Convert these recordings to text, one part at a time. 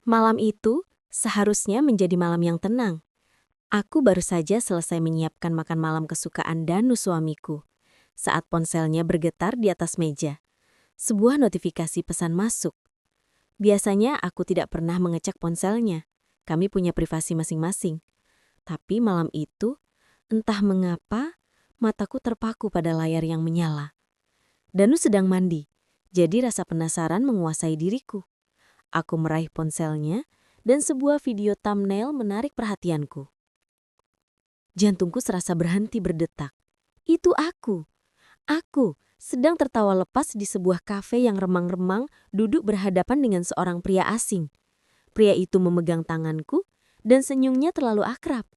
Malam itu seharusnya menjadi malam yang tenang. Aku baru saja selesai menyiapkan makan malam kesukaan Danu suamiku. Saat ponselnya bergetar di atas meja, sebuah notifikasi pesan masuk. Biasanya aku tidak pernah mengecek ponselnya. Kami punya privasi masing-masing. Tapi malam itu, entah mengapa, mataku terpaku pada layar yang menyala. Danu sedang mandi, jadi rasa penasaran menguasai diriku. Aku meraih ponselnya, dan sebuah video thumbnail menarik perhatianku. Jantungku serasa berhenti berdetak. Itu aku. Aku sedang tertawa lepas di sebuah kafe yang remang-remang duduk berhadapan dengan seorang pria asing. Pria itu memegang tanganku dan senyumnya terlalu akrab.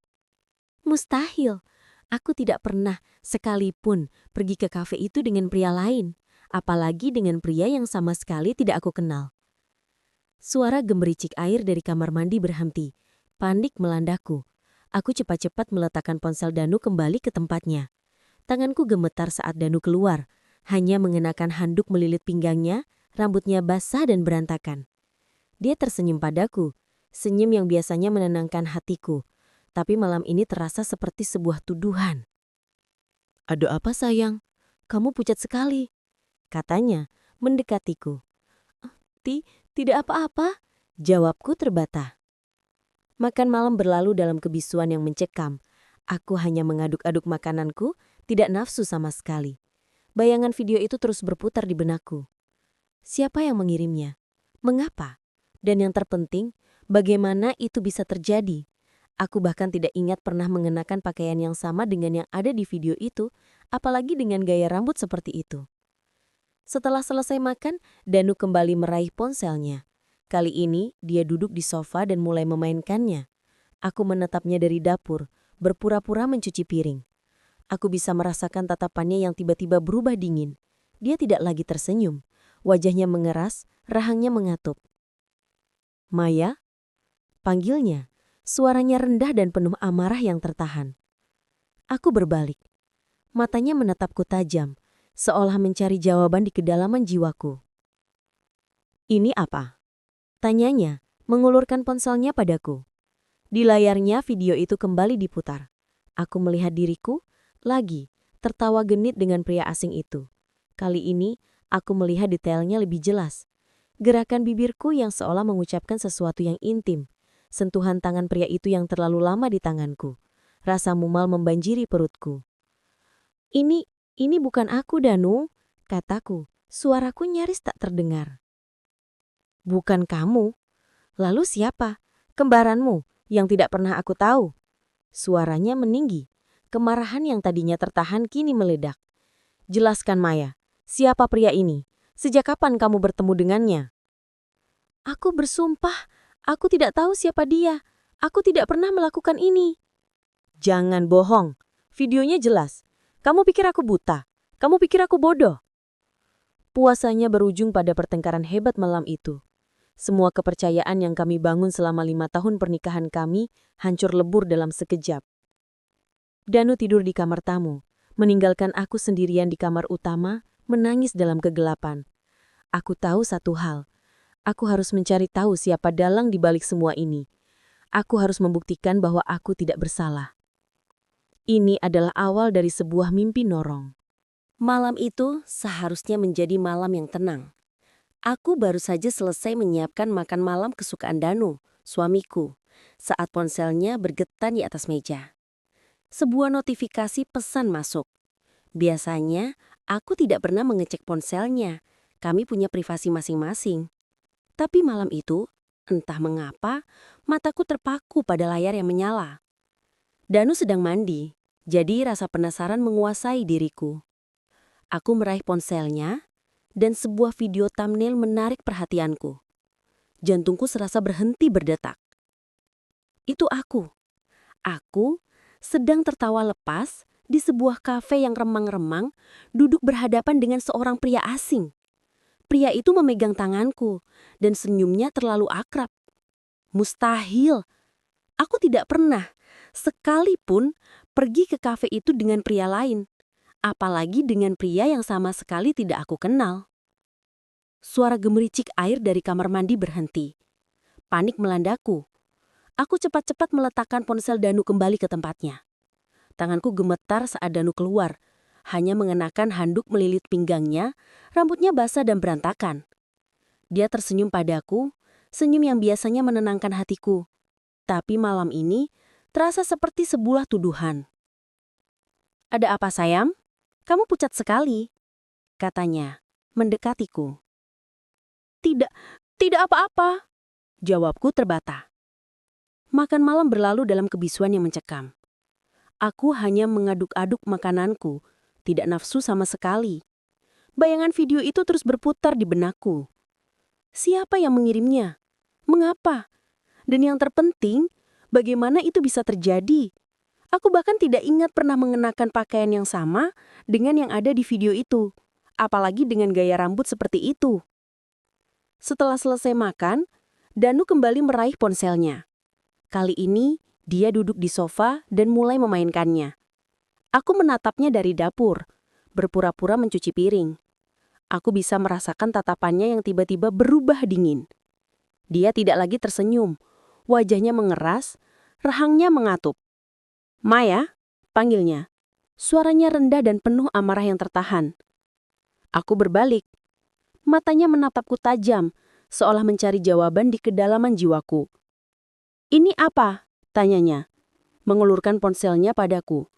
Mustahil. Aku tidak pernah sekalipun pergi ke kafe itu dengan pria lain, apalagi dengan pria yang sama sekali tidak aku kenal. Suara gemericik air dari kamar mandi berhenti. Panik melandaku. Aku cepat-cepat meletakkan ponsel Danu kembali ke tempatnya. Tanganku gemetar saat Danu keluar, hanya mengenakan handuk melilit pinggangnya, rambutnya basah dan berantakan. Dia tersenyum padaku, senyum yang biasanya menenangkan hatiku, tapi malam ini terasa seperti sebuah tuduhan. "Ada apa sayang? Kamu pucat sekali," katanya, mendekatiku. Tidak apa-apa," jawabku terbata. Makan malam berlalu dalam kebisuan yang mencekam. Aku hanya mengaduk-aduk makananku, tidak nafsu sama sekali. Bayangan video itu terus berputar di benakku. Siapa yang mengirimnya? Mengapa? Dan yang terpenting, bagaimana itu bisa terjadi? Aku bahkan tidak ingat pernah mengenakan pakaian yang sama dengan yang ada di video itu, apalagi dengan gaya rambut seperti itu. Setelah selesai makan, Danu kembali meraih ponselnya. Kali ini, dia duduk di sofa dan mulai memainkannya. Aku menatapnya dari dapur, berpura-pura mencuci piring. Aku bisa merasakan tatapannya yang tiba-tiba berubah dingin. Dia tidak lagi tersenyum. Wajahnya mengeras, rahangnya mengatup. "Maya?" panggilnya. Suaranya rendah dan penuh amarah yang tertahan. Aku berbalik. Matanya menatapku tajam, seolah mencari jawaban di kedalaman jiwaku. "Ini apa?" tanyanya, mengulurkan ponselnya padaku. Di layarnya video itu kembali diputar. Aku melihat diriku, lagi, tertawa genit dengan pria asing itu. Kali ini, aku melihat detailnya lebih jelas. Gerakan bibirku yang seolah mengucapkan sesuatu yang intim. Sentuhan tangan pria itu yang terlalu lama di tanganku. Rasa mual membanjiri perutku. Ini bukan aku, Danu," kataku. Suaraku nyaris tak terdengar. "Bukan kamu? Lalu siapa? Kembaranmu yang tidak pernah aku tahu?" Suaranya meninggi. Kemarahan yang tadinya tertahan kini meledak. "Jelaskan, Maya. Siapa pria ini? Sejak kapan kamu bertemu dengannya?" "Aku bersumpah, aku tidak tahu siapa dia. Aku tidak pernah melakukan ini." "Jangan bohong. Videonya jelas. Kamu pikir aku buta? Kamu pikir aku bodoh?" Puasanya berujung pada pertengkaran hebat malam itu. Semua kepercayaan yang kami bangun selama 5 tahun pernikahan kami hancur lebur dalam sekejap. Danu tidur di kamar tamu, meninggalkan aku sendirian di kamar utama, menangis dalam kegelapan. Aku tahu satu hal. Aku harus mencari tahu siapa dalang di balik semua ini. Aku harus membuktikan bahwa aku tidak bersalah. Ini adalah awal dari sebuah mimpi norong. Malam itu seharusnya menjadi malam yang tenang. Aku baru saja selesai menyiapkan makan malam kesukaan Danu, suamiku, saat ponselnya bergetar di atas meja. Sebuah notifikasi pesan masuk. Biasanya, aku tidak pernah mengecek ponselnya. Kami punya privasi masing-masing. Tapi malam itu, entah mengapa, mataku terpaku pada layar yang menyala. Danu sedang mandi, jadi rasa penasaran menguasai diriku. Aku meraih ponselnya, dan sebuah video thumbnail menarik perhatianku. Jantungku serasa berhenti berdetak. Itu aku. Aku sedang tertawa lepas di sebuah kafe yang remang-remang, duduk berhadapan dengan seorang pria asing. Pria itu memegang tanganku, dan senyumnya terlalu akrab. Mustahil. Aku tidak pernah, sekalipun, pergi ke kafe itu dengan pria lain. Apalagi dengan pria yang sama sekali tidak aku kenal. Suara gemericik air dari kamar mandi berhenti. Panik melandaku. Aku cepat-cepat meletakkan ponsel Danu kembali ke tempatnya. Tanganku gemetar saat Danu keluar, hanya mengenakan handuk melilit pinggangnya, rambutnya basah dan berantakan. Dia tersenyum padaku, senyum yang biasanya menenangkan hatiku. Tapi malam ini terasa seperti sebuah tuduhan. "Ada apa, sayang? Kamu pucat sekali," katanya, mendekatiku. "Tidak, tidak apa-apa," jawabku terbata. Makan malam berlalu dalam kebisuan yang mencekam. Aku hanya mengaduk-aduk makananku, tidak nafsu sama sekali. Bayangan video itu terus berputar di benakku. Siapa yang mengirimnya? Mengapa? Dan yang terpenting, bagaimana itu bisa terjadi? Aku bahkan tidak ingat pernah mengenakan pakaian yang sama dengan yang ada di video itu, apalagi dengan gaya rambut seperti itu. Setelah selesai makan, Danu kembali meraih ponselnya. Kali ini, dia duduk di sofa dan mulai memainkannya. Aku menatapnya dari dapur, berpura-pura mencuci piring. Aku bisa merasakan tatapannya yang tiba-tiba berubah dingin. Dia tidak lagi tersenyum, wajahnya mengeras, rahangnya mengatup. "Maya," panggilnya. Suaranya rendah dan penuh amarah yang tertahan. Aku berbalik. Matanya menatapku tajam, seolah mencari jawaban di kedalaman jiwaku. "Ini apa?" tanyanya, mengulurkan ponselnya padaku.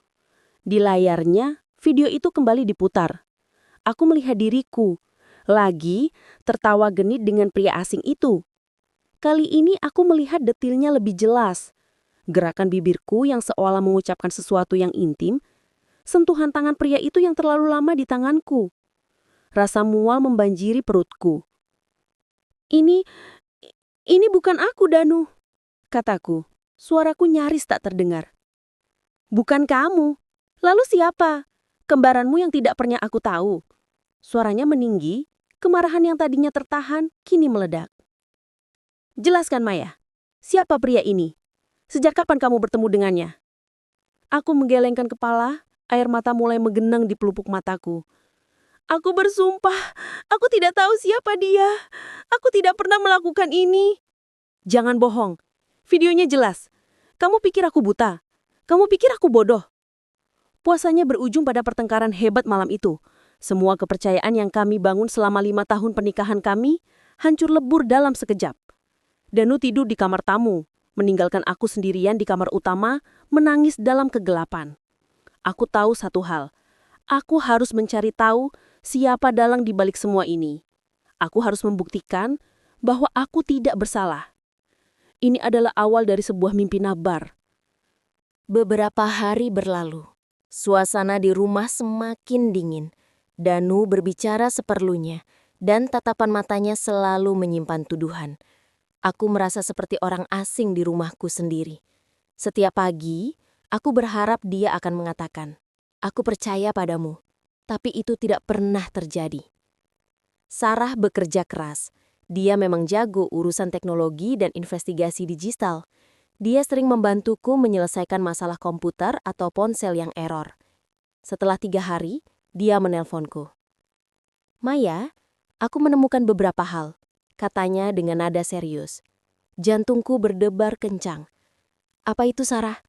Di layarnya, video itu kembali diputar. Aku melihat diriku, lagi tertawa genit dengan pria asing itu. Kali ini aku melihat detailnya lebih jelas. Gerakan bibirku yang seolah mengucapkan sesuatu yang intim, sentuhan tangan pria itu yang terlalu lama di tanganku. Rasa mual membanjiri perutku. Ini bukan aku, Danu," kataku. Suaraku nyaris tak terdengar. "Bukan kamu. Lalu siapa? Kembaranmu yang tidak pernah aku tahu." Suaranya meninggi, kemarahan yang tadinya tertahan kini meledak. "Jelaskan, Maya. Siapa pria ini? Sejak kapan kamu bertemu dengannya?" Aku menggelengkan kepala, air mata mulai menggenang di pelupuk mataku. "Aku bersumpah, aku tidak tahu siapa dia. Aku tidak pernah melakukan ini." "Jangan bohong. Videonya jelas. Kamu pikir aku buta? Kamu pikir aku bodoh?" Puasanya berujung pada pertengkaran hebat malam itu. Semua kepercayaan yang kami bangun selama 5 tahun pernikahan kami hancur lebur dalam sekejap. Danu tidur di kamar tamu, meninggalkan aku sendirian di kamar utama, menangis dalam kegelapan. Aku tahu satu hal. Aku harus mencari tahu siapa dalang di balik semua ini. Aku harus membuktikan bahwa aku tidak bersalah. Ini adalah awal dari sebuah mimpi nabar. Beberapa hari berlalu. Suasana di rumah semakin dingin. Danu berbicara seperlunya, dan tatapan matanya selalu menyimpan tuduhan. Aku merasa seperti orang asing di rumahku sendiri. Setiap pagi, aku berharap dia akan mengatakan, "Aku percaya padamu," tapi itu tidak pernah terjadi. Sarah bekerja keras. Dia memang jago urusan teknologi dan investigasi digital. Dia sering membantuku menyelesaikan masalah komputer atau ponsel yang error. Setelah 3 hari, dia menelponku. "Maya, aku menemukan beberapa hal," katanya dengan nada serius. Jantungku berdebar kencang. "Apa itu, Sarah?"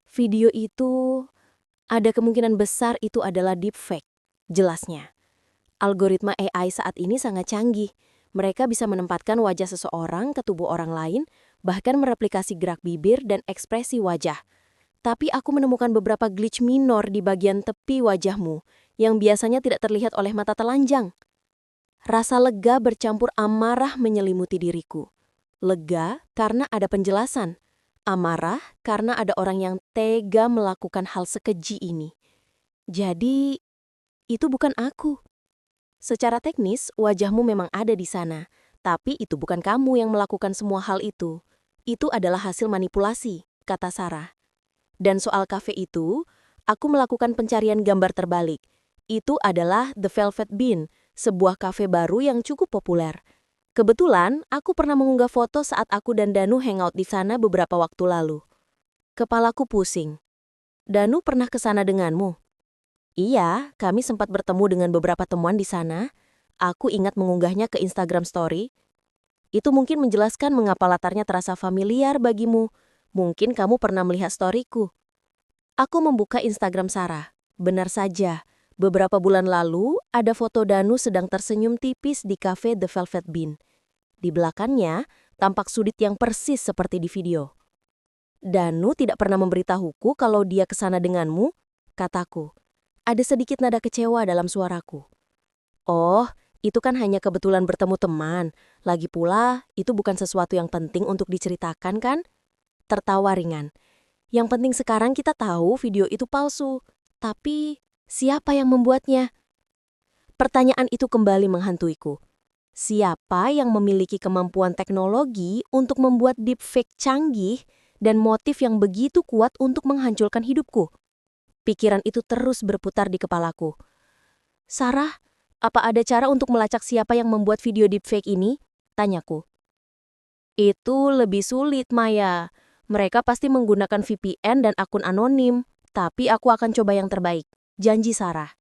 "Video itu, ada kemungkinan besar itu adalah deepfake," jelasnya. "Algoritma AI saat ini sangat canggih. Mereka bisa menempatkan wajah seseorang ke tubuh orang lain, bahkan mereplikasi gerak bibir dan ekspresi wajah. Tapi aku menemukan beberapa glitch minor di bagian tepi wajahmu, yang biasanya tidak terlihat oleh mata telanjang." Rasa lega bercampur amarah menyelimuti diriku. Lega karena ada penjelasan. Amarah karena ada orang yang tega melakukan hal sekeji ini. Jadi, itu bukan aku. "Secara teknis, wajahmu memang ada di sana. Tapi itu bukan kamu yang melakukan semua hal itu. Itu adalah hasil manipulasi," kata Sarah. "Dan soal kafe itu, aku melakukan pencarian gambar terbalik. Itu adalah The Velvet Bean, sebuah kafe baru yang cukup populer. Kebetulan, aku pernah mengunggah foto saat aku dan Danu hangout di sana beberapa waktu lalu." Kepalaku pusing. "Danu pernah ke sana denganmu?" "Iya, kami sempat bertemu dengan beberapa temuan di sana. Aku ingat mengunggahnya ke Instagram Story." Itu mungkin menjelaskan mengapa latarnya terasa familiar bagimu. Mungkin kamu pernah melihat storyku. Aku membuka Instagram Sarah. Benar saja, beberapa bulan lalu ada foto Danu sedang tersenyum tipis di cafe The Velvet Bean. Di belakangnya, tampak sudut yang persis seperti di video. Danu tidak pernah memberitahuku kalau dia ke sana denganmu, kataku. Ada sedikit nada kecewa dalam suaraku. Oh, itu kan hanya kebetulan bertemu teman. Lagi pula, itu bukan sesuatu yang penting untuk diceritakan kan? Tertawa ringan. Yang penting sekarang kita tahu video itu palsu. Tapi, siapa yang membuatnya? Pertanyaan itu kembali menghantuiku. Siapa yang memiliki kemampuan teknologi untuk membuat deepfake canggih dan motif yang begitu kuat untuk menghancurkan hidupku? Pikiran itu terus berputar di kepalaku. Sarah, apa ada cara untuk melacak siapa yang membuat video deepfake ini? Tanyaku. Itu lebih sulit, Maya. Mereka pasti menggunakan VPN dan akun anonim, tapi aku akan coba yang terbaik. Janji Sarah.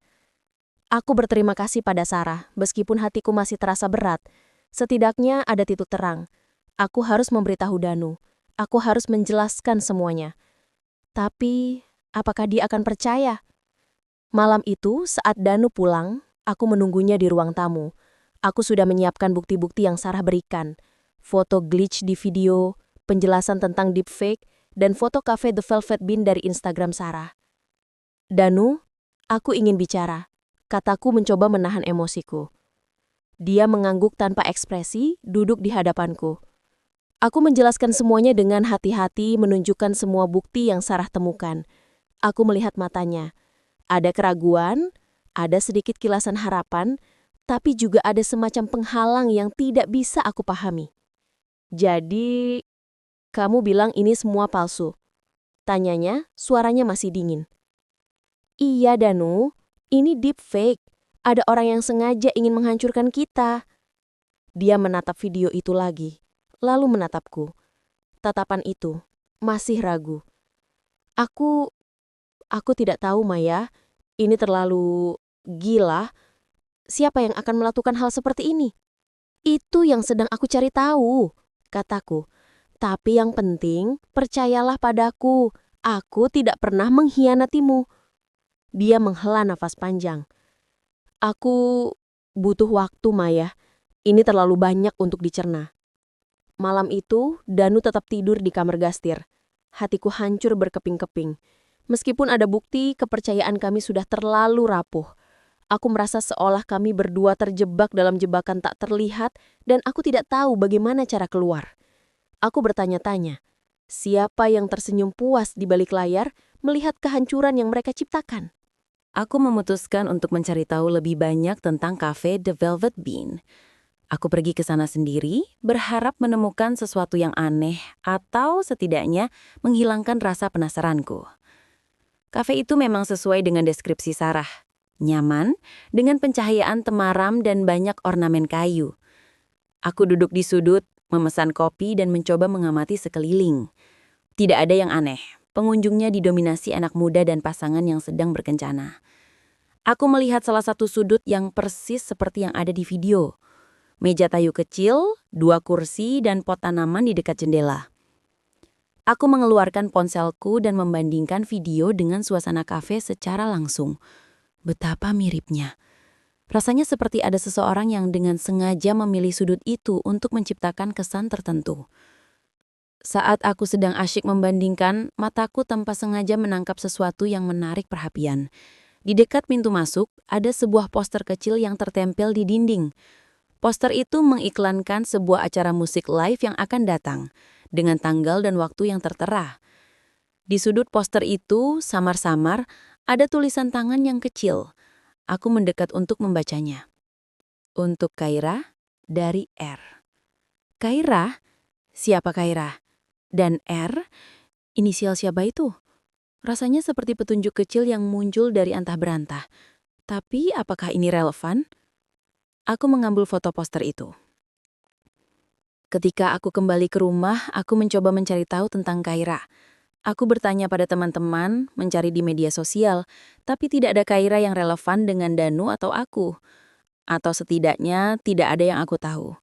Aku berterima kasih pada Sarah, meskipun hatiku masih terasa berat. Setidaknya ada titik terang. Aku harus memberitahu Danu. Aku harus menjelaskan semuanya. Tapi, apakah dia akan percaya? Malam itu, saat Danu pulang, aku menunggunya di ruang tamu. Aku sudah menyiapkan bukti-bukti yang Sarah berikan. Foto glitch di video, penjelasan tentang deepfake, dan foto cafe The Velvet Bean dari Instagram Sarah. Danu, aku ingin bicara. Kataku mencoba menahan emosiku. Dia mengangguk tanpa ekspresi, duduk di hadapanku. Aku menjelaskan semuanya dengan hati-hati, menunjukkan semua bukti yang Sarah temukan. Aku melihat matanya. Ada keraguan, ada sedikit kilasan harapan, tapi juga ada semacam penghalang yang tidak bisa aku pahami. Jadi, kamu bilang ini semua palsu? Tanyanya, suaranya masih dingin. Iya, Danu, ini deepfake. Ada orang yang sengaja ingin menghancurkan kita. Dia menatap video itu lagi, lalu menatapku. Tatapan itu masih ragu. Aku tidak tahu, Maya. Ini terlalu gila. Siapa yang akan melakukan hal seperti ini? Itu yang sedang aku cari tahu, kataku. Tapi yang penting, percayalah padaku. Aku tidak pernah mengkhianatimu. Dia menghela nafas panjang. Aku butuh waktu, Maya. Ini terlalu banyak untuk dicerna. Malam itu, Danu tetap tidur di kamar Gastir. Hatiku hancur berkeping-keping. Meskipun ada bukti, kepercayaan kami sudah terlalu rapuh. Aku merasa seolah kami berdua terjebak dalam jebakan tak terlihat dan aku tidak tahu bagaimana cara keluar. Aku bertanya-tanya, siapa yang tersenyum puas di balik layar melihat kehancuran yang mereka ciptakan? Aku memutuskan untuk mencari tahu lebih banyak tentang cafe The Velvet Bean. Aku pergi ke sana sendiri, berharap menemukan sesuatu yang aneh atau setidaknya menghilangkan rasa penasaranku. Kafe itu memang sesuai dengan deskripsi Sarah. Nyaman, dengan pencahayaan temaram dan banyak ornamen kayu. Aku duduk di sudut, memesan kopi dan mencoba mengamati sekeliling. Tidak ada yang aneh. Pengunjungnya didominasi anak muda dan pasangan yang sedang berkencana. Aku melihat salah satu sudut yang persis seperti yang ada di video. Meja kayu kecil, 2 kursi, dan pot tanaman di dekat jendela. Aku mengeluarkan ponselku dan membandingkan video dengan suasana kafe secara langsung. Betapa miripnya. Rasanya seperti ada seseorang yang dengan sengaja memilih sudut itu untuk menciptakan kesan tertentu. Saat aku sedang asyik membandingkan, mataku tanpa sengaja menangkap sesuatu yang menarik perhatian. Di dekat pintu masuk, ada sebuah poster kecil yang tertempel di dinding. Poster itu mengiklankan sebuah acara musik live yang akan datang, dengan tanggal dan waktu yang tertera. Di sudut poster itu, samar-samar, ada tulisan tangan yang kecil. Aku mendekat untuk membacanya. Untuk Kaira, dari R. Kaira? Siapa Kaira? Dan R? Inisial siapa itu? Rasanya seperti petunjuk kecil yang muncul dari antah berantah. Tapi apakah ini relevan? Aku mengambil foto poster itu. Ketika aku kembali ke rumah, aku mencoba mencari tahu tentang Kaira. Aku bertanya pada teman-teman, mencari di media sosial, tapi tidak ada Kaira yang relevan dengan Danu atau aku. Atau setidaknya tidak ada yang aku tahu.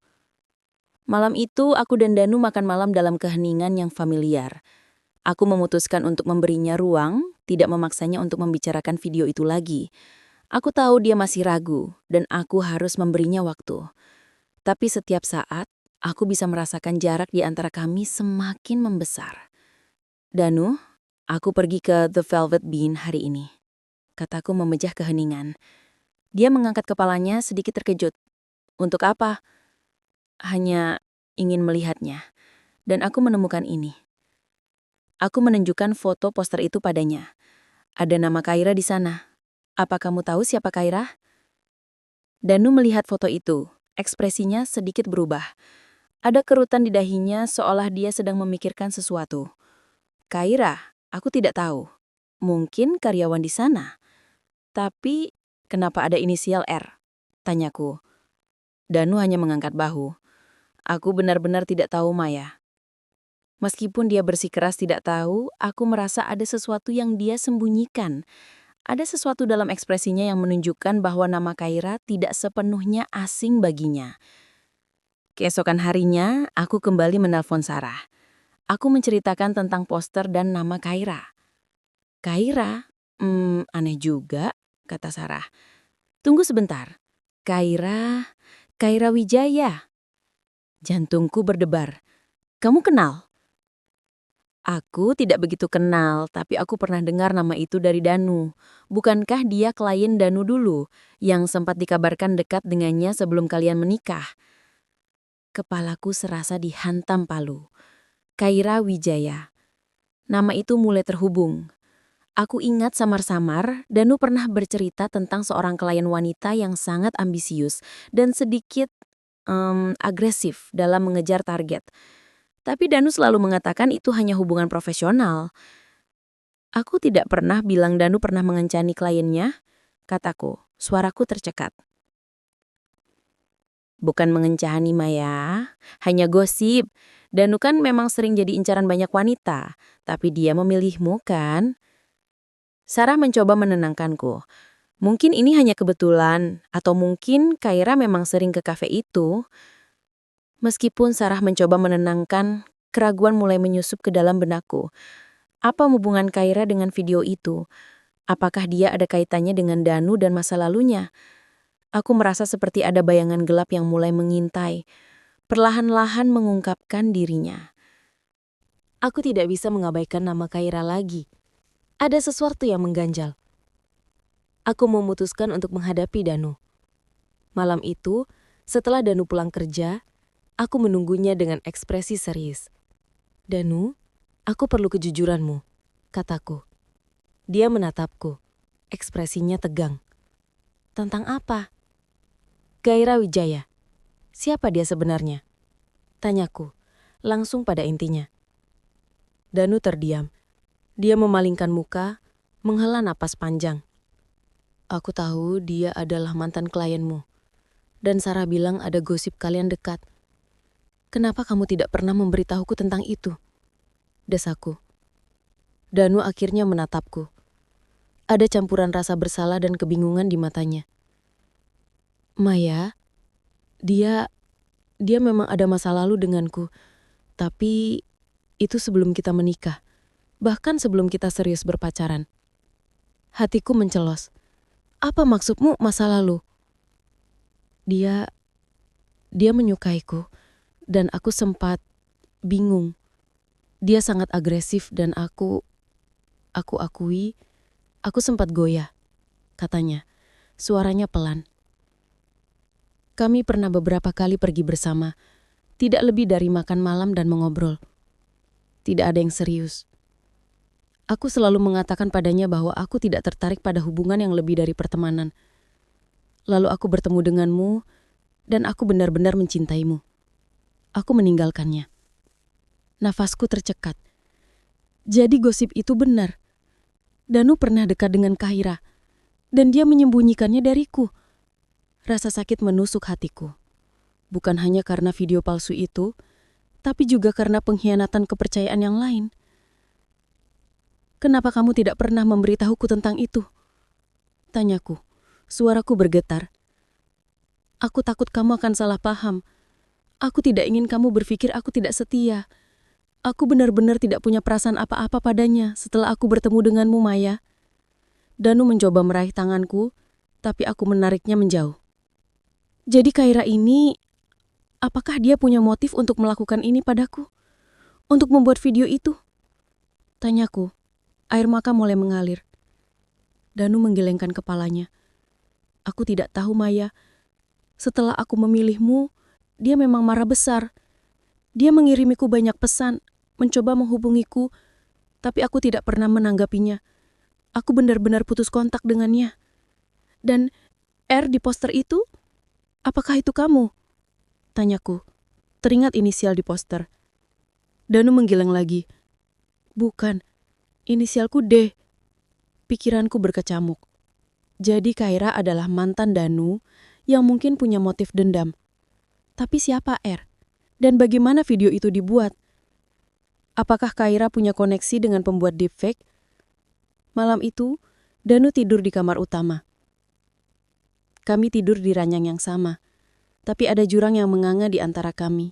Malam itu, aku dan Danu makan malam dalam keheningan yang familiar. Aku memutuskan untuk memberinya ruang, tidak memaksanya untuk membicarakan video itu lagi. Aku tahu dia masih ragu, dan aku harus memberinya waktu. Tapi setiap saat, aku bisa merasakan jarak di antara kami semakin membesar. Danu, aku pergi ke The Velvet Bean hari ini, kataku memejah keheningan. Dia mengangkat kepalanya sedikit terkejut. Untuk apa? Hanya ingin melihatnya. Dan aku menemukan ini. Aku menunjukkan foto poster itu padanya. Ada nama Kaira di sana. Apa kamu tahu siapa Kaira? Danu melihat foto itu. Ekspresinya sedikit berubah. Ada kerutan di dahinya seolah dia sedang memikirkan sesuatu. Kaira, aku tidak tahu. Mungkin karyawan di sana. Tapi, kenapa ada inisial R? Tanyaku. Danu hanya mengangkat bahu. Aku benar-benar tidak tahu, Maya. Meskipun dia bersikeras tidak tahu, aku merasa ada sesuatu yang dia sembunyikan. Ada sesuatu dalam ekspresinya yang menunjukkan bahwa nama Kaira tidak sepenuhnya asing baginya. Keesokan harinya, aku kembali menelpon Sarah. Aku menceritakan tentang poster dan nama Kaira. Kaira? Aneh juga, kata Sarah. Tunggu sebentar. Kaira Wijaya. Jantungku berdebar. Kamu kenal? Aku tidak begitu kenal, tapi aku pernah dengar nama itu dari Danu. Bukankah dia klien Danu dulu, yang sempat dikabarkan dekat dengannya sebelum kalian menikah? Kepalaku serasa dihantam palu. Kaira Wijaya. Nama itu mulai terhubung. Aku ingat samar-samar, Danu pernah bercerita tentang seorang klien wanita yang sangat ambisius dan sedikit agresif dalam mengejar target. Tapi Danu selalu mengatakan itu hanya hubungan profesional. Aku tidak pernah bilang Danu pernah mengencani kliennya, kataku. Suaraku tercekat. Bukan mengencani, Maya. Hanya gosip. Danu kan memang sering jadi incaran banyak wanita. Tapi dia memilihmu, kan? Sarah mencoba menenangkanku. Mungkin ini hanya kebetulan, atau mungkin Kaira memang sering ke kafe itu. Meskipun Sarah mencoba menenangkan, keraguan mulai menyusup ke dalam benakku. Apa hubungan Kaira dengan video itu? Apakah dia ada kaitannya dengan Danu dan masa lalunya? Aku merasa seperti ada bayangan gelap yang mulai mengintai, perlahan-lahan mengungkapkan dirinya. Aku tidak bisa mengabaikan nama Kaira lagi. Ada sesuatu yang mengganjal. Aku memutuskan untuk menghadapi Danu. Malam itu, setelah Danu pulang kerja, aku menunggunya dengan ekspresi serius. Danu, aku perlu kejujuranmu, kataku. Dia menatapku. Ekspresinya tegang. Tentang apa? Kaira Wijaya. Siapa dia sebenarnya? Tanyaku, langsung pada intinya. Danu terdiam. Dia memalingkan muka, menghela napas panjang. Aku tahu dia adalah mantan klienmu. Dan Sarah bilang ada gosip kalian dekat. Kenapa kamu tidak pernah memberitahuku tentang itu? Desaku. Danu akhirnya menatapku. Ada campuran rasa bersalah dan kebingungan di matanya. Maya, dia memang ada masa lalu denganku. Tapi itu sebelum kita menikah. Bahkan sebelum kita serius berpacaran. Hatiku mencelos. Apa maksudmu masa lalu? Dia menyukaiku dan aku sempat bingung. Dia sangat agresif dan aku akui, aku sempat goyah, katanya. Suaranya pelan. Kami pernah beberapa kali pergi bersama, tidak lebih dari makan malam dan mengobrol. Tidak ada yang serius. Aku selalu mengatakan padanya bahwa aku tidak tertarik pada hubungan yang lebih dari pertemanan. Lalu aku bertemu denganmu, dan aku benar-benar mencintaimu. Aku meninggalkannya. Nafasku tercekat. Jadi gosip itu benar. Danu pernah dekat dengan Kaira, dan dia menyembunyikannya dariku. Rasa sakit menusuk hatiku. Bukan hanya karena video palsu itu, tapi juga karena pengkhianatan kepercayaan yang lain. Kenapa kamu tidak pernah memberitahuku tentang itu? Tanyaku. Suaraku bergetar. Aku takut kamu akan salah paham. Aku tidak ingin kamu berpikir aku tidak setia. Aku benar-benar tidak punya perasaan apa-apa padanya setelah aku bertemu denganmu, Maya. Danu mencoba meraih tanganku, tapi aku menariknya menjauh. Jadi Kaira ini, apakah dia punya motif untuk melakukan ini padaku? Untuk membuat video itu? Tanyaku. Air mata mulai mengalir. Danu menggelengkan kepalanya. Aku tidak tahu, Maya. Setelah aku memilihmu, dia memang marah besar. Dia mengirimiku banyak pesan, mencoba menghubungiku, tapi aku tidak pernah menanggapinya. Aku benar-benar putus kontak dengannya. Dan R di poster itu, apakah itu kamu? Tanyaku. Teringat inisial di poster. Danu menggeleng lagi. Bukan, inisialku D. Pikiranku berkecamuk. Jadi Kaira adalah mantan Danu yang mungkin punya motif dendam. Tapi siapa R? Dan bagaimana video itu dibuat? Apakah Kaira punya koneksi dengan pembuat deepfake? Malam itu, Danu tidur di kamar utama. Kami tidur di ranjang yang sama, tapi ada jurang yang menganga di antara kami.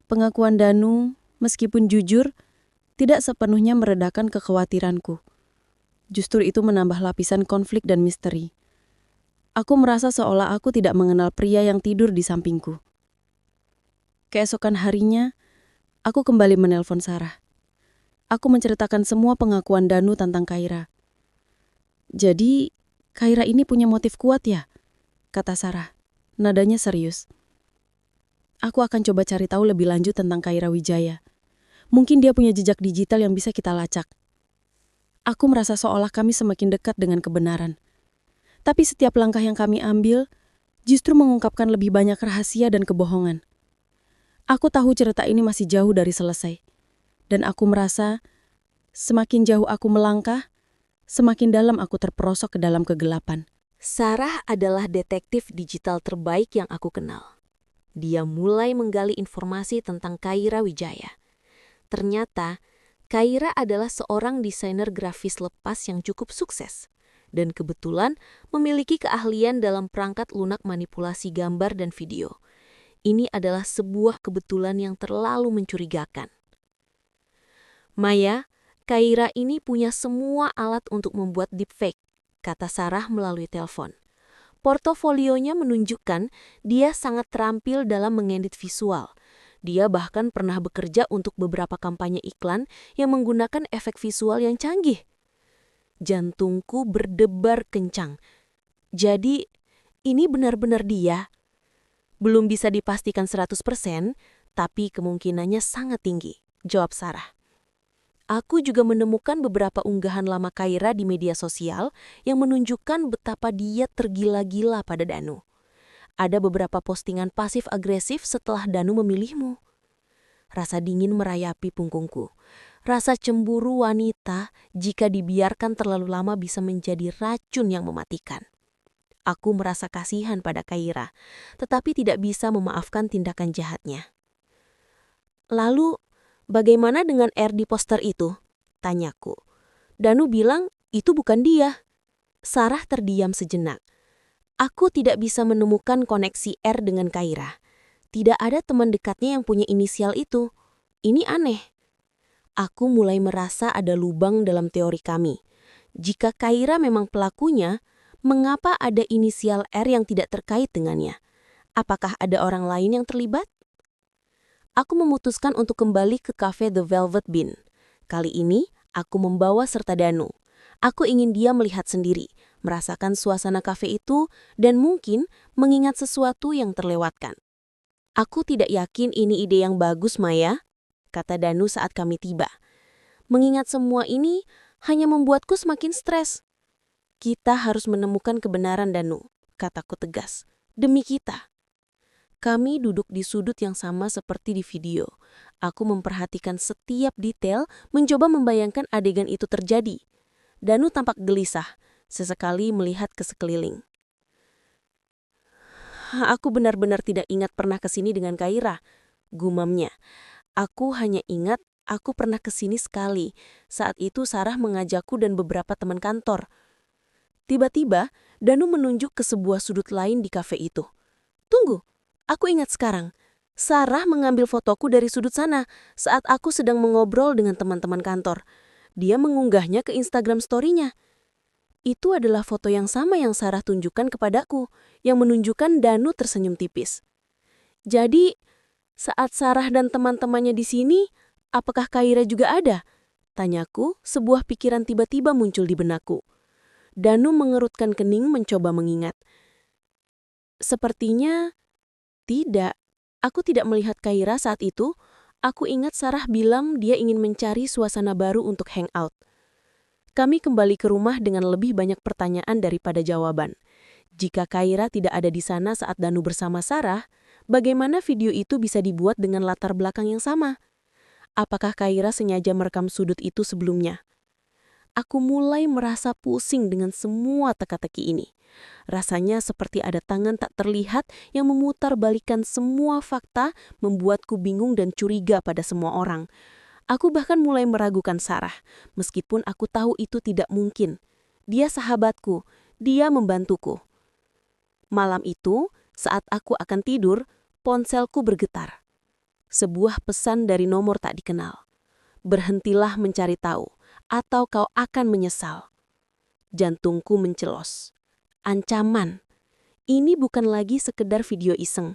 Pengakuan Danu, meskipun jujur, tidak sepenuhnya meredakan kekhawatiranku. Justru itu menambah lapisan konflik dan misteri. Aku merasa seolah aku tidak mengenal pria yang tidur di sampingku. Keesokan harinya, aku kembali menelpon Sarah. Aku menceritakan semua pengakuan Danu tentang Kaira. Jadi, Kaira ini punya motif kuat ya? Kata Sarah. Nadanya serius. Aku akan coba cari tahu lebih lanjut tentang Kaira Wijaya. Mungkin dia punya jejak digital yang bisa kita lacak. Aku merasa seolah kami semakin dekat dengan kebenaran. Tapi setiap langkah yang kami ambil justru mengungkapkan lebih banyak rahasia dan kebohongan. Aku tahu cerita ini masih jauh dari selesai. Dan aku merasa semakin jauh aku melangkah, semakin dalam aku terperosok ke dalam kegelapan. Sarah adalah detektif digital terbaik yang aku kenal. Dia mulai menggali informasi tentang Kaira Wijaya. Ternyata, Kaira adalah seorang desainer grafis lepas yang cukup sukses. Dan kebetulan memiliki keahlian dalam perangkat lunak manipulasi gambar dan video. Ini adalah sebuah kebetulan yang terlalu mencurigakan. Maya, Kaira ini punya semua alat untuk membuat deepfake, kata Sarah melalui telepon. Portofolionya menunjukkan dia sangat terampil dalam mengedit visual. Dia bahkan pernah bekerja untuk beberapa kampanye iklan yang menggunakan efek visual yang canggih. Jantungku berdebar kencang. Jadi, ini benar-benar dia. Belum bisa dipastikan 100%, tapi kemungkinannya sangat tinggi, jawab Sarah. Aku juga menemukan beberapa unggahan lama Kaira di media sosial yang menunjukkan betapa dia tergila-gila pada Danu. Ada beberapa postingan pasif-agresif setelah Danu memilihmu. Rasa dingin merayapi punggungku. Rasa cemburu wanita jika dibiarkan terlalu lama bisa menjadi racun yang mematikan. Aku merasa kasihan pada Kaira, tetapi tidak bisa memaafkan tindakan jahatnya. Lalu, bagaimana dengan R di poster itu? Tanyaku. Danu bilang itu bukan dia. Sarah terdiam sejenak. Aku tidak bisa menemukan koneksi R dengan Kaira. Tidak ada teman dekatnya yang punya inisial itu. Ini aneh. Aku mulai merasa ada lubang dalam teori kami. Jika Kaira memang pelakunya, mengapa ada inisial R yang tidak terkait dengannya? Apakah ada orang lain yang terlibat? Aku memutuskan untuk kembali ke kafe The Velvet Bean. Kali ini, aku membawa serta Danu. Aku ingin dia melihat sendiri, merasakan suasana kafe itu, dan mungkin mengingat sesuatu yang terlewatkan. Aku tidak yakin ini ide yang bagus, Maya, kata Danu saat kami tiba. Mengingat semua ini hanya membuatku semakin stres. Kita harus menemukan kebenaran, Danu, kataku tegas. Demi kita. Kami duduk di sudut yang sama seperti di video. Aku memperhatikan setiap detail, mencoba membayangkan adegan itu terjadi. Danu tampak gelisah, sesekali melihat ke sekeliling. Aku benar-benar tidak ingat pernah kesini dengan Kaira, gumamnya. Aku hanya ingat aku pernah kesini sekali. Saat itu Sarah mengajakku dan beberapa teman kantor. Tiba-tiba, Danu menunjuk ke sebuah sudut lain di kafe itu. Tunggu, aku ingat sekarang. Sarah mengambil fotoku dari sudut sana saat aku sedang mengobrol dengan teman-teman kantor. Dia mengunggahnya ke Instagram story-nya. Itu adalah foto yang sama yang Sarah tunjukkan kepadaku, yang menunjukkan Danu tersenyum tipis. Jadi, saat Sarah dan teman-temannya di sini, apakah Kaira juga ada? Tanyaku, sebuah pikiran tiba-tiba muncul di benakku. Danu mengerutkan kening mencoba mengingat. Sepertinya tidak. Aku tidak melihat Kaira saat itu. Aku ingat Sarah bilang dia ingin mencari suasana baru untuk hangout. Kami kembali ke rumah dengan lebih banyak pertanyaan daripada jawaban. Jika Kaira tidak ada di sana saat Danu bersama Sarah, bagaimana video itu bisa dibuat dengan latar belakang yang sama? Apakah Kaira sengaja merekam sudut itu sebelumnya? Aku mulai merasa pusing dengan semua teka-teki ini. Rasanya seperti ada tangan tak terlihat yang memutarbalikkan semua fakta, membuatku bingung dan curiga pada semua orang. Aku bahkan mulai meragukan Sarah, meskipun aku tahu itu tidak mungkin. Dia sahabatku, dia membantuku. Malam itu, saat aku akan tidur, ponselku bergetar. Sebuah pesan dari nomor tak dikenal. Berhentilah mencari tahu, atau kau akan menyesal. Jantungku mencelos. Ancaman. Ini bukan lagi sekedar video iseng.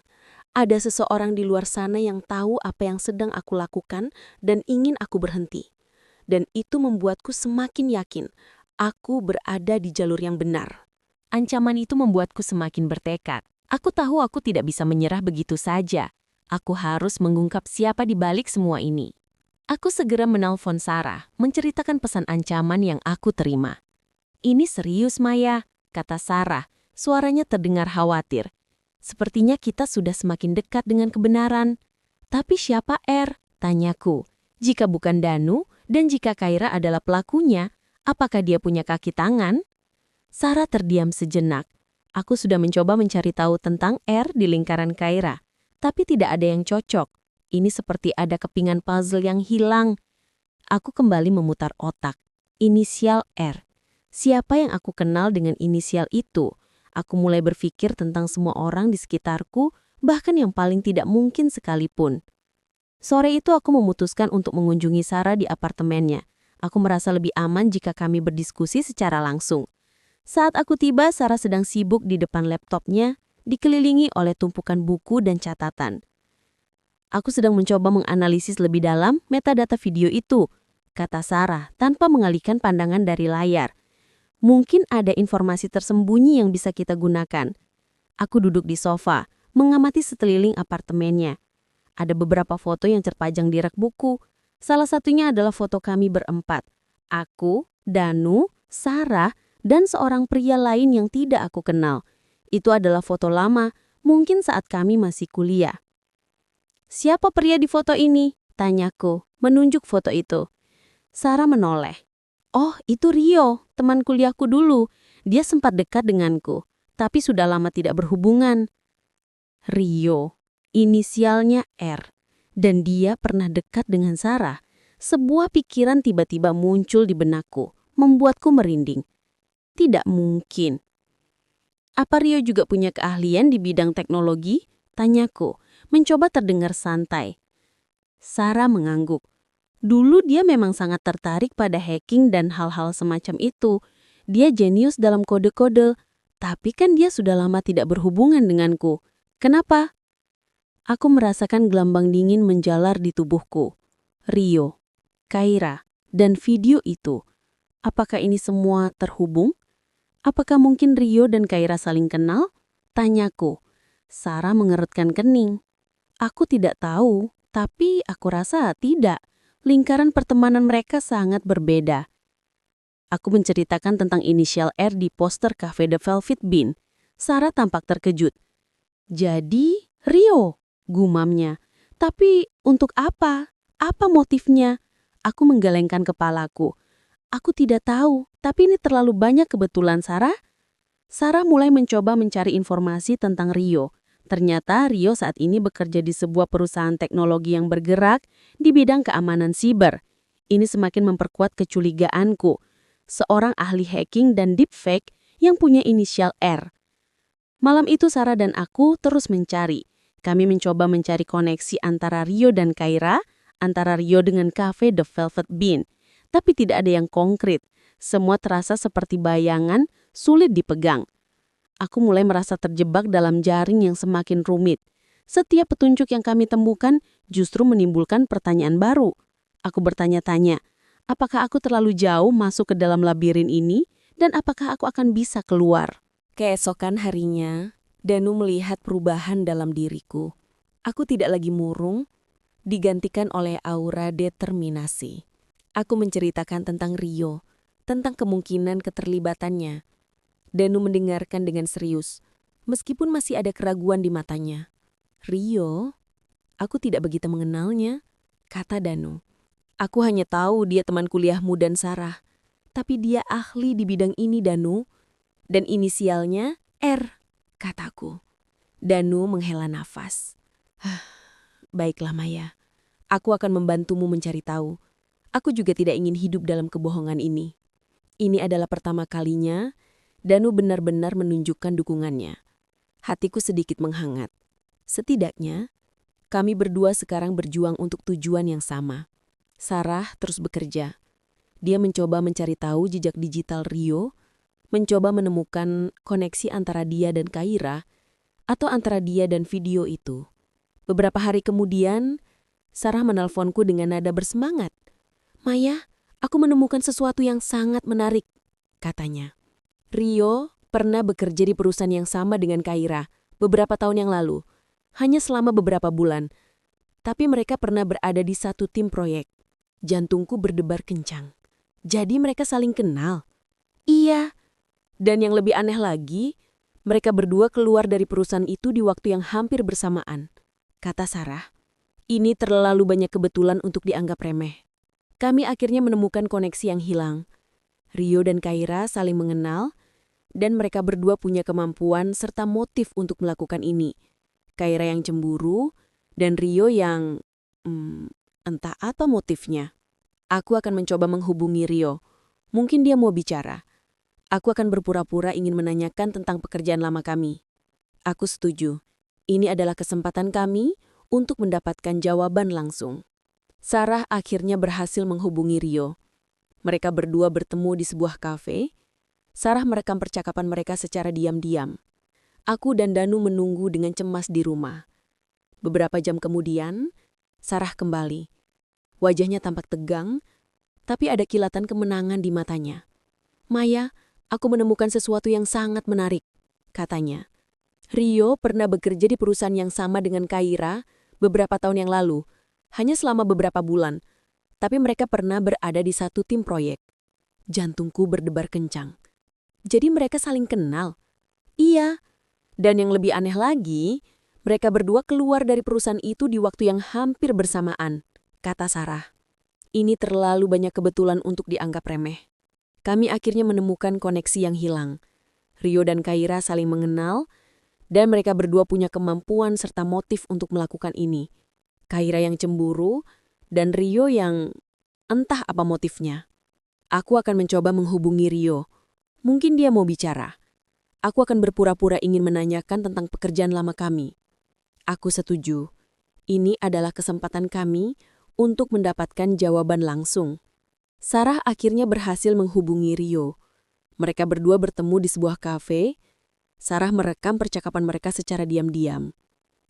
Ada seseorang di luar sana yang tahu apa yang sedang aku lakukan dan ingin aku berhenti. Dan itu membuatku semakin yakin aku berada di jalur yang benar. Ancaman itu membuatku semakin bertekad. Aku tahu aku tidak bisa menyerah begitu saja. Aku harus mengungkap siapa di balik semua ini. Aku segera menelpon Sarah, menceritakan pesan ancaman yang aku terima. "Ini serius, Maya," kata Sarah. Suaranya terdengar khawatir. "Sepertinya kita sudah semakin dekat dengan kebenaran." "Tapi siapa R?" tanyaku. "Jika bukan Danu, dan jika Kaira adalah pelakunya, apakah dia punya kaki tangan?" Sarah terdiam sejenak. Aku sudah mencoba mencari tahu tentang R di lingkaran Kaira, tapi tidak ada yang cocok. Ini seperti ada kepingan puzzle yang hilang. Aku kembali memutar otak. Inisial R. Siapa yang aku kenal dengan inisial itu? Aku mulai berpikir tentang semua orang di sekitarku, bahkan yang paling tidak mungkin sekalipun. Sore itu aku memutuskan untuk mengunjungi Sarah di apartemennya. Aku merasa lebih aman jika kami berdiskusi secara langsung. Saat aku tiba, Sarah sedang sibuk di depan laptopnya, dikelilingi oleh tumpukan buku dan catatan. "Aku sedang mencoba menganalisis lebih dalam metadata video itu," kata Sarah tanpa mengalihkan pandangan dari layar. "Mungkin ada informasi tersembunyi yang bisa kita gunakan." Aku duduk di sofa, mengamati sekeliling apartemennya. Ada beberapa foto yang terpajang di rak buku. Salah satunya adalah foto kami berempat. Aku, Danu, Sarah, dan seorang pria lain yang tidak aku kenal. Itu adalah foto lama, mungkin saat kami masih kuliah. "Siapa pria di foto ini?" tanyaku, menunjuk foto itu. Sarah menoleh. "Oh, itu Rio, teman kuliahku dulu. Dia sempat dekat denganku, tapi sudah lama tidak berhubungan." Rio, inisialnya R, dan dia pernah dekat dengan Sarah. Sebuah pikiran tiba-tiba muncul di benakku, membuatku merinding. Tidak mungkin. "Apa Rio juga punya keahlian di bidang teknologi?" tanyaku, mencoba terdengar santai. Sarah mengangguk. Dulu dia memang sangat tertarik pada hacking dan hal-hal semacam itu. Dia jenius dalam kode-kode, tapi kan dia sudah lama tidak berhubungan denganku. Kenapa? Aku merasakan gelombang dingin menjalar di tubuhku. Rio, Kaira, dan video itu. Apakah ini semua terhubung? Apakah mungkin Rio dan Kaira saling kenal? Tanyaku. Sarah mengerutkan kening. Aku tidak tahu, tapi aku rasa tidak. Lingkaran pertemanan mereka sangat berbeda. Aku menceritakan tentang inisial R di poster Cafe The Velvet Bean. Sarah tampak terkejut. "Jadi, Rio," gumamnya. "Tapi untuk apa? Apa motifnya?" Aku menggelengkan kepalaku. "Aku tidak tahu, tapi ini terlalu banyak kebetulan, Sarah." Sarah mulai mencoba mencari informasi tentang Rio. Ternyata Rio saat ini bekerja di sebuah perusahaan teknologi yang bergerak di bidang keamanan siber. Ini semakin memperkuat kecurigaanku. Seorang ahli hacking dan deepfake yang punya inisial R. Malam itu Sarah dan aku terus mencari. Kami mencoba mencari koneksi antara Rio dan Kaira, antara Rio dengan cafe The Velvet Bean. Tapi tidak ada yang konkret. Semua terasa seperti bayangan, sulit dipegang. Aku mulai merasa terjebak dalam jaring yang semakin rumit. Setiap petunjuk yang kami temukan justru menimbulkan pertanyaan baru. Aku bertanya-tanya, apakah aku terlalu jauh masuk ke dalam labirin ini dan apakah aku akan bisa keluar? Keesokan harinya, Danu melihat perubahan dalam diriku. Aku tidak lagi murung, digantikan oleh aura determinasi. Aku menceritakan tentang Rio, tentang kemungkinan keterlibatannya. Danu mendengarkan dengan serius, meskipun masih ada keraguan di matanya. Rio? Aku tidak begitu mengenalnya, kata Danu. Aku hanya tahu dia teman kuliahmu dan Sarah. Tapi dia ahli di bidang ini, Danu. Dan inisialnya R, kataku. Danu menghela nafas. Baiklah Maya, aku akan membantumu mencari tahu. Aku juga tidak ingin hidup dalam kebohongan ini. Ini adalah pertama kalinya Danu benar-benar menunjukkan dukungannya. Hatiku sedikit menghangat. Setidaknya, kami berdua sekarang berjuang untuk tujuan yang sama. Sarah terus bekerja. Dia mencoba mencari tahu jejak digital Rio, mencoba menemukan koneksi antara dia dan Kaira, atau antara dia dan video itu. Beberapa hari kemudian, Sarah menelponku dengan nada bersemangat. Maya, aku menemukan sesuatu yang sangat menarik, katanya. Rio pernah bekerja di perusahaan yang sama dengan Kaira beberapa tahun yang lalu, hanya selama beberapa bulan. Tapi mereka pernah berada di satu tim proyek. Jantungku berdebar kencang. Jadi mereka saling kenal? Iya. Dan yang lebih aneh lagi, mereka berdua keluar dari perusahaan itu di waktu yang hampir bersamaan. Kata Sarah, ini terlalu banyak kebetulan untuk dianggap remeh. Kami akhirnya menemukan koneksi yang hilang. Rio dan Kaira saling mengenal, dan mereka berdua punya kemampuan serta motif untuk melakukan ini. Kaira yang cemburu, dan Rio yang entah apa motifnya. Aku akan mencoba menghubungi Rio. Mungkin dia mau bicara. Aku akan berpura-pura ingin menanyakan tentang pekerjaan lama kami. Aku setuju. Ini adalah kesempatan kami untuk mendapatkan jawaban langsung. Sarah akhirnya berhasil menghubungi Rio. Mereka berdua bertemu di sebuah kafe. Sarah merekam percakapan mereka secara diam-diam. Aku dan Danu menunggu dengan cemas di rumah. Beberapa jam kemudian, Sarah kembali. Wajahnya tampak tegang, tapi ada kilatan kemenangan di matanya. Maya, aku menemukan sesuatu yang sangat menarik, katanya. Rio pernah bekerja di perusahaan yang sama dengan Kaira beberapa tahun yang lalu, hanya selama beberapa bulan, tapi mereka pernah berada di satu tim proyek. Jantungku berdebar kencang. Jadi mereka saling kenal? Iya. Dan yang lebih aneh lagi, mereka berdua keluar dari perusahaan itu di waktu yang hampir bersamaan, kata Sarah. Ini terlalu banyak kebetulan untuk dianggap remeh. Kami akhirnya menemukan koneksi yang hilang. Rio dan Kaira saling mengenal, dan mereka berdua punya kemampuan serta motif untuk melakukan ini. Kaira yang cemburu, dan Rio yang entah apa motifnya. Aku akan mencoba menghubungi Rio. Mungkin dia mau bicara. Aku akan berpura-pura ingin menanyakan tentang pekerjaan lama kami. Aku setuju. Ini adalah kesempatan kami untuk mendapatkan jawaban langsung. Sarah akhirnya berhasil menghubungi Rio. Mereka berdua bertemu di sebuah kafe. Sarah merekam percakapan mereka secara diam-diam.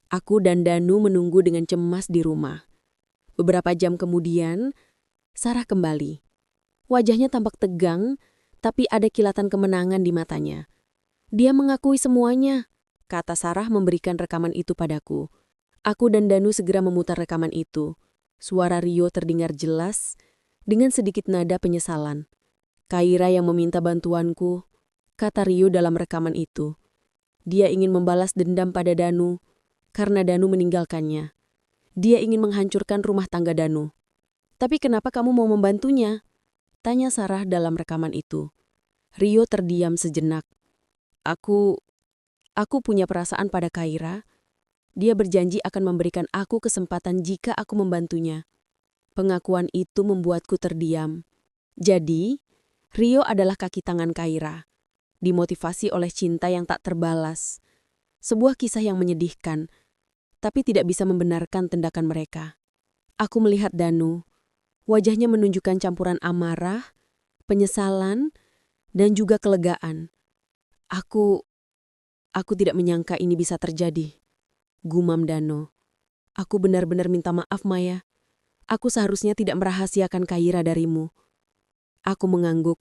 Aku dan Danu menunggu dengan cemas di rumah. Beberapa jam kemudian, Sarah kembali. Wajahnya tampak tegang, tapi ada kilatan kemenangan di matanya. Dia mengakui semuanya, kata Sarah memberikan rekaman itu padaku. Aku dan Danu segera memutar rekaman itu. Suara Rio terdengar jelas, dengan sedikit nada penyesalan. Kaira yang meminta bantuanku, kata Rio dalam rekaman itu. Dia ingin membalas dendam pada Danu, karena Danu meninggalkannya. Dia ingin menghancurkan rumah tangga Danu. Tapi kenapa kamu mau membantunya? Tanya Sarah dalam rekaman itu. Rio terdiam sejenak. Aku punya perasaan pada Kaira. Dia berjanji akan memberikan aku kesempatan jika aku membantunya. Pengakuan itu membuatku terdiam. Jadi, Rio adalah kaki tangan Kaira. Dimotivasi oleh cinta yang tak terbalas. Sebuah kisah yang menyedihkan. tapi tidak bisa membenarkan tindakan mereka. Aku melihat Danu. Wajahnya menunjukkan campuran amarah, penyesalan, dan juga kelegaan. Aku tidak menyangka ini bisa terjadi. Gumam Danu. Aku benar-benar minta maaf, Maya. Aku seharusnya tidak merahasiakan Kaira darimu. Aku mengangguk.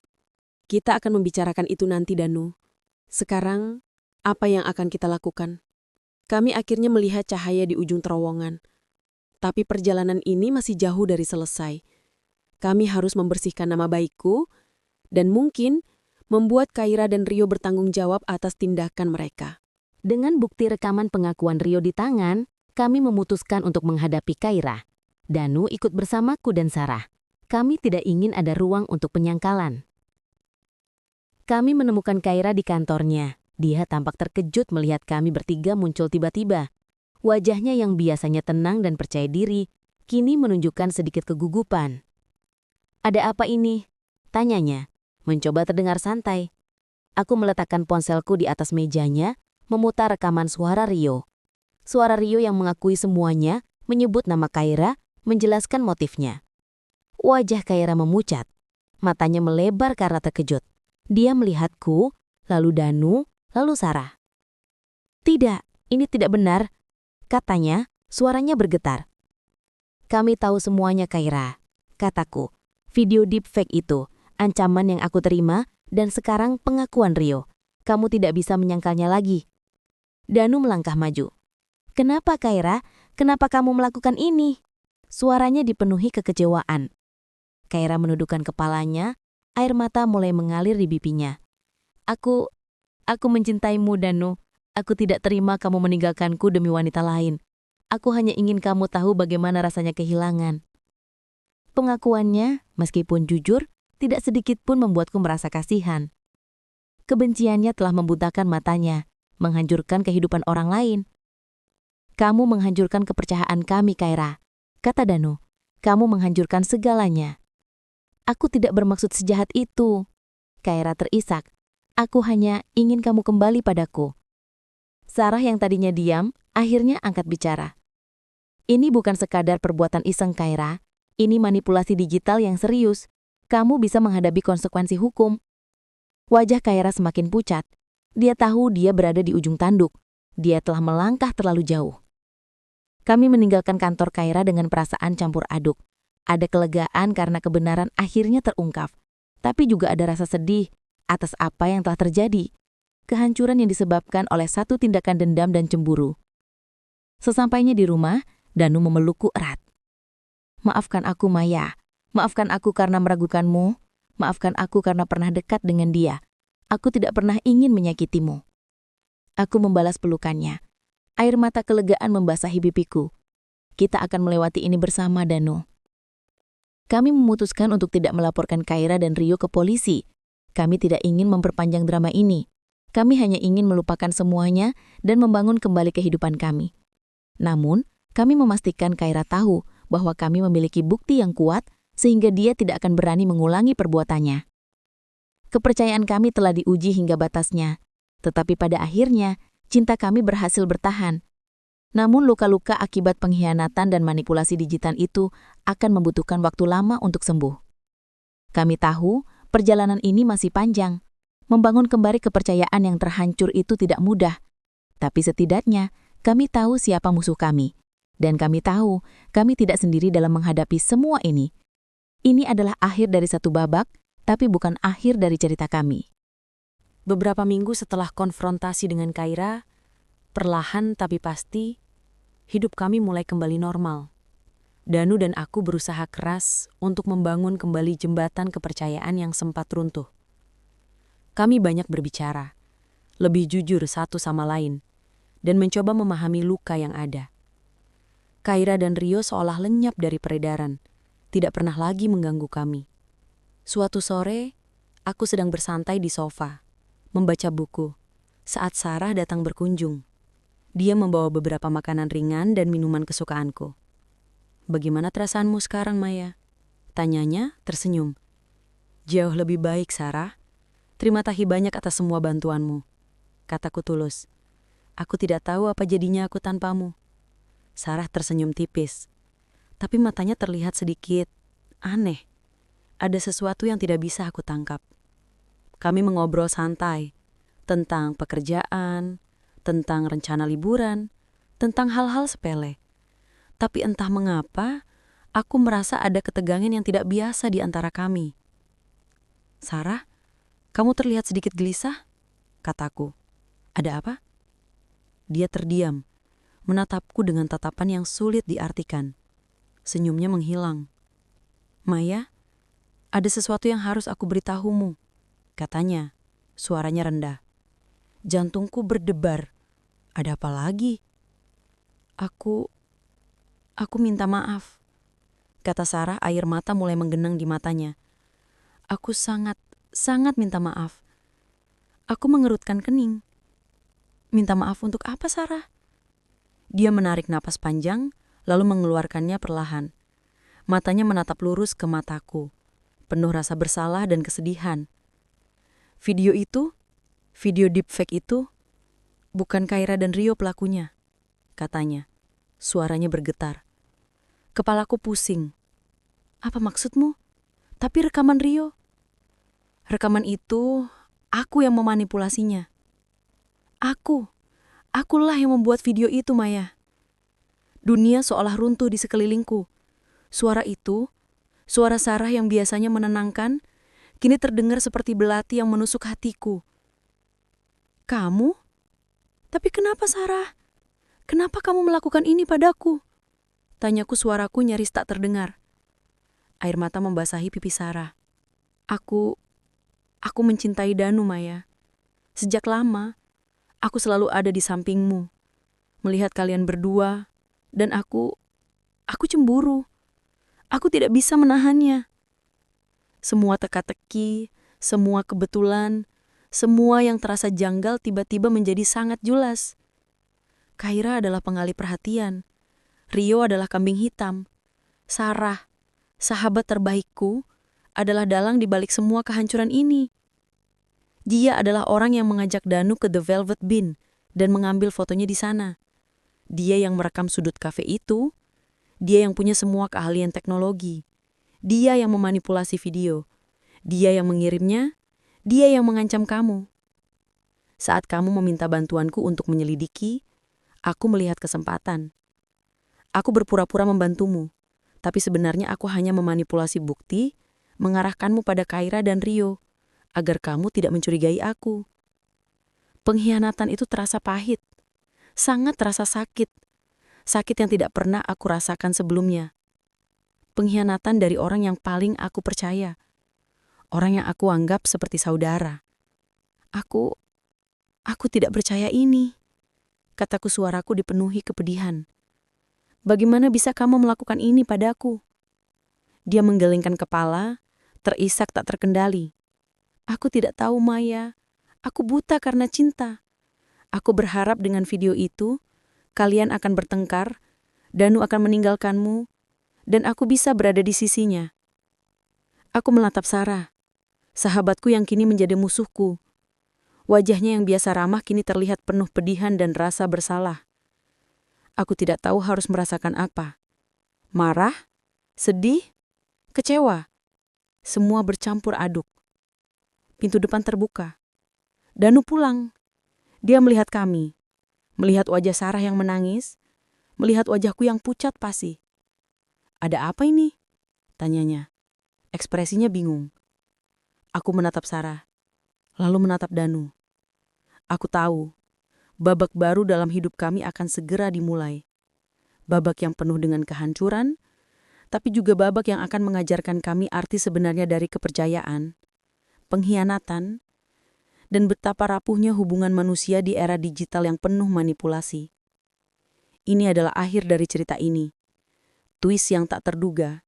Kita akan membicarakan itu nanti, Danu. Sekarang, apa yang akan kita lakukan? Kami akhirnya melihat cahaya di ujung terowongan. Tapi perjalanan ini masih jauh dari selesai. Kami harus membersihkan nama baikku dan mungkin membuat Kaira dan Rio bertanggung jawab atas tindakan mereka. Dengan bukti rekaman pengakuan Rio di tangan, kami memutuskan untuk menghadapi Kaira. Danu ikut bersamaku dan Sarah. Kami tidak ingin ada ruang untuk penyangkalan. Kami menemukan Kaira di kantornya. Dia tampak terkejut melihat kami bertiga muncul tiba-tiba. Wajahnya yang biasanya tenang dan percaya diri, kini menunjukkan sedikit kegugupan. "Ada apa ini?" tanyanya, mencoba terdengar santai. Aku meletakkan ponselku di atas mejanya, memutar rekaman suara Rio. Suara Rio yang mengakui semuanya, menyebut nama Kaira, menjelaskan motifnya. Wajah Kaira memucat. Matanya melebar karena terkejut. Dia melihatku, lalu Danu, lalu Sarah. "Tidak, ini tidak benar," katanya, suaranya bergetar. "Kami tahu semuanya, Kaira," kataku. "Video deepfake itu, ancaman yang aku terima, dan sekarang pengakuan Rio. Kamu tidak bisa menyangkalnya lagi." Danu melangkah maju. "Kenapa, Kaira? Kenapa kamu melakukan ini?" Suaranya dipenuhi kekecewaan. Kaira menundukkan kepalanya, air mata mulai mengalir di pipinya. Aku mencintaimu, Danu. Aku tidak terima kamu meninggalkanku demi wanita lain. Aku hanya ingin kamu tahu bagaimana rasanya kehilangan." Pengakuannya, meskipun jujur, tidak sedikit pun membuatku merasa kasihan. Kebenciannya telah membutakan matanya, menghancurkan kehidupan orang lain. "Kamu menghancurkan kepercayaan kami, Kaira," kata Danu. "Kamu menghancurkan segalanya." "Aku tidak bermaksud sejahat itu," Kaira terisak. "Aku hanya ingin kamu kembali padaku." Sarah yang tadinya diam, akhirnya angkat bicara. "Ini bukan sekadar perbuatan iseng, Kaira. Ini manipulasi digital yang serius. Kamu bisa menghadapi konsekuensi hukum." Wajah Kaira semakin pucat. Dia tahu dia berada di ujung tanduk. Dia telah melangkah terlalu jauh. Kami meninggalkan kantor Kaira dengan perasaan campur aduk. Ada kelegaan karena kebenaran akhirnya terungkap. Tapi juga ada rasa sedih atas apa yang telah terjadi. Kehancuran yang disebabkan oleh satu tindakan dendam dan cemburu. Sesampainya di rumah, Danu memelukku erat. "Maafkan aku, Maya. Maafkan aku karena meragukanmu. Maafkan aku karena pernah dekat dengan dia. Aku tidak pernah ingin menyakitimu." Aku membalas pelukannya. Air mata kelegaan membasahi pipiku. "Kita akan melewati ini bersama, Danu." Kami memutuskan untuk tidak melaporkan Kaira dan Rio ke polisi. Kami tidak ingin memperpanjang drama ini. Kami hanya ingin melupakan semuanya dan membangun kembali kehidupan kami. Namun, kami memastikan Kaira tahu bahwa kami memiliki bukti yang kuat sehingga dia tidak akan berani mengulangi perbuatannya. Kepercayaan kami telah diuji hingga batasnya, tetapi pada akhirnya cinta kami berhasil bertahan. Namun luka-luka akibat pengkhianatan dan manipulasi digital itu akan membutuhkan waktu lama untuk sembuh. Kami tahu perjalanan ini masih panjang. Membangun kembali kepercayaan yang terhancur itu tidak mudah. Tapi setidaknya kami tahu siapa musuh kami. Dan kami tahu kami tidak sendiri dalam menghadapi semua ini. Ini adalah akhir dari satu babak, tapi bukan akhir dari cerita kami. Beberapa minggu setelah konfrontasi dengan Kaira, perlahan tapi pasti, hidup kami mulai kembali normal. Danu dan aku berusaha keras untuk membangun kembali jembatan kepercayaan yang sempat runtuh. Kami banyak berbicara, lebih jujur satu sama lain, dan mencoba memahami luka yang ada. Kaira dan Rio seolah lenyap dari peredaran, tidak pernah lagi mengganggu kami. Suatu sore, aku sedang bersantai di sofa, membaca buku, saat Sarah datang berkunjung. Dia membawa beberapa makanan ringan dan minuman kesukaanku. "Bagaimana perasaanmu sekarang, Maya?" tanyanya tersenyum. "Jauh lebih baik, Sarah. Terima kasih banyak atas semua bantuanmu," kataku tulus. "Aku tidak tahu apa jadinya aku tanpamu." Sarah tersenyum tipis, tapi matanya terlihat sedikit aneh. Ada sesuatu yang tidak bisa aku tangkap. Kami mengobrol santai tentang pekerjaan, tentang rencana liburan, tentang hal-hal sepele. Tapi entah mengapa, aku merasa ada ketegangan yang tidak biasa di antara kami. "Sarah, kamu terlihat sedikit gelisah," kataku. "Ada apa?" Dia terdiam, menatapku dengan tatapan yang sulit diartikan. Senyumnya menghilang. "Maya, ada sesuatu yang harus aku beritahumu," katanya, suaranya rendah. Jantungku berdebar. "Ada apa lagi?" Aku minta maaf," kata Sarah, air mata mulai menggenang di matanya. "Aku sangat minta maaf." Aku mengerutkan kening. "Minta maaf untuk apa, Sarah?" Dia menarik napas panjang, lalu mengeluarkannya perlahan. Matanya menatap lurus ke mataku, penuh rasa bersalah dan kesedihan. Video deepfake itu, bukan Kaira dan Rio pelakunya," katanya. Suaranya bergetar. Kepalaku pusing. "Apa maksudmu? Tapi rekaman Rio?" "Rekaman itu, aku yang memanipulasinya. Akulah yang membuat video itu, Maya." Dunia seolah runtuh di sekelilingku. Suara itu, suara Sarah yang biasanya menenangkan, kini terdengar seperti belati yang menusuk hatiku. "Kamu? Tapi kenapa, Sarah? Kenapa kamu melakukan ini padaku?" Tanyaku, suaraku nyaris tak terdengar. Air mata membasahi pipi Sarah. Aku mencintai Danu, Maya. Sejak lama, aku selalu ada di sampingmu, melihat kalian berdua, dan aku cemburu. Aku tidak bisa menahannya. Semua teka-teki, semua kebetulan, semua yang terasa janggal tiba-tiba menjadi sangat jelas. Kaira adalah pengalih perhatian. Rio adalah kambing hitam. Sarah, sahabat terbaikku, adalah dalang di balik semua kehancuran ini. Dia adalah orang yang mengajak Danu ke The Velvet Bean dan mengambil fotonya di sana. Dia yang merekam sudut kafe itu. Dia yang punya semua keahlian teknologi. Dia yang memanipulasi video. Dia yang mengirimnya. Dia yang mengancam kamu. Saat kamu meminta bantuanku untuk menyelidiki, aku melihat kesempatan. Aku berpura-pura membantumu, tapi sebenarnya aku hanya memanipulasi bukti, mengarahkanmu pada Kaira dan Rio, agar kamu tidak mencurigai aku. Pengkhianatan itu terasa pahit, sangat terasa sakit. Sakit yang tidak pernah aku rasakan sebelumnya. Pengkhianatan dari orang yang paling aku percaya. Orang yang aku anggap seperti saudara. Aku tidak percaya ini, kataku, suaraku dipenuhi kepedihan. "Bagaimana bisa kamu melakukan ini padaku?" Dia menggelengkan kepala, terisak tak terkendali. "Aku tidak tahu, Maya. Aku buta karena cinta. Aku berharap dengan video itu, kalian akan bertengkar, Danu akan meninggalkanmu, dan aku bisa berada di sisinya." Aku menatap Sarah, sahabatku yang kini menjadi musuhku. Wajahnya yang biasa ramah kini terlihat penuh pedihan dan rasa bersalah. Aku tidak tahu harus merasakan apa. Marah? Sedih? Kecewa? Semua bercampur aduk. Pintu depan terbuka. Danu pulang. Dia melihat kami. Melihat wajah Sarah yang menangis. Melihat wajahku yang pucat pasi. "Ada apa ini?" tanyanya. Ekspresinya bingung. Aku menatap Sarah, lalu menatap Danu. Aku tahu, babak baru dalam hidup kami akan segera dimulai. Babak yang penuh dengan kehancuran, tapi juga babak yang akan mengajarkan kami arti sebenarnya dari kepercayaan, pengkhianatan, dan betapa rapuhnya hubungan manusia di era digital yang penuh manipulasi. Ini adalah akhir dari cerita ini. Twist yang tak terduga,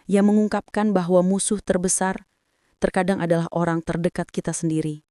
yang mengungkapkan bahwa musuh terbesar terkadang adalah orang terdekat kita sendiri.